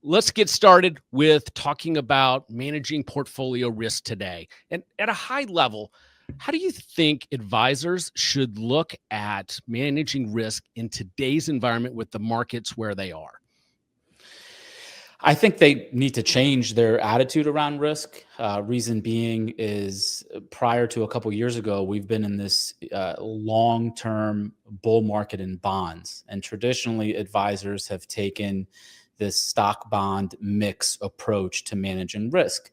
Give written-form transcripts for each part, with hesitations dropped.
Let's get started with talking about managing portfolio risk today. And at a high level, how do you think advisors should look at managing risk in today's environment with the markets where they are? I think they need to change their attitude around risk. Reason being is prior to a couple years ago, we've been in this long-term bull market in bonds. And traditionally, advisors have taken this stock bond mix approach to managing risk.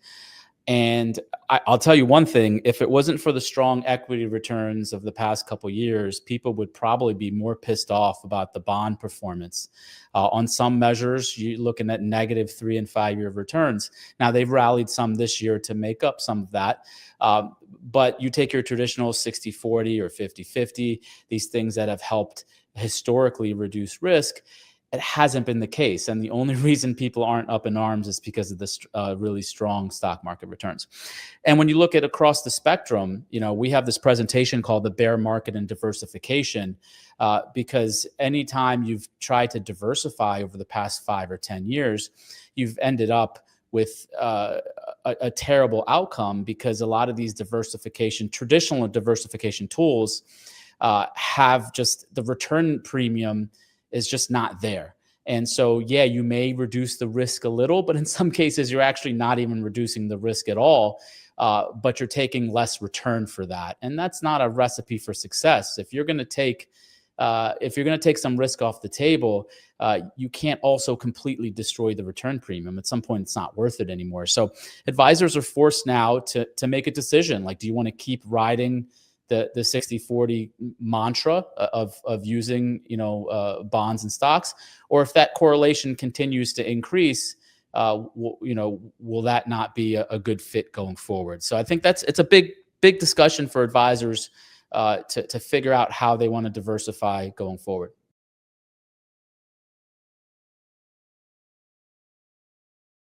And I'll tell you one thing, if it wasn't for the strong equity returns of the past couple years, people would probably be more pissed off about the bond performance. On some measures, you're looking at negative 3 and 5 year returns. Now, they've rallied some this year to make up some of that. But you take your traditional 60-40 or 50-50, these things that have helped historically reduce risk. It hasn't been the case. And the only reason people aren't up in arms is because of this really strong stock market returns. And when you look at across the spectrum, we have this presentation called the bear market and diversification, because anytime you've tried to diversify over the past 5 or 10 years, you've ended up with a terrible outcome, because a lot of these traditional diversification tools have just the return premium is just not there. And so, yeah, you may reduce the risk a little, but in some cases, you're actually not even reducing the risk at all, but you're taking less return for that. And that's not a recipe for success. If you're going to take some risk off the table, you can't also completely destroy the return premium. At some point, it's not worth it anymore. So advisors are forced now to make a decision. Like, do you want to keep riding the 60-40 mantra of using bonds and stocks, or if that correlation continues to increase, will that not be a good fit going forward? So I think it's a big discussion for advisors to figure out how they want to diversify going forward.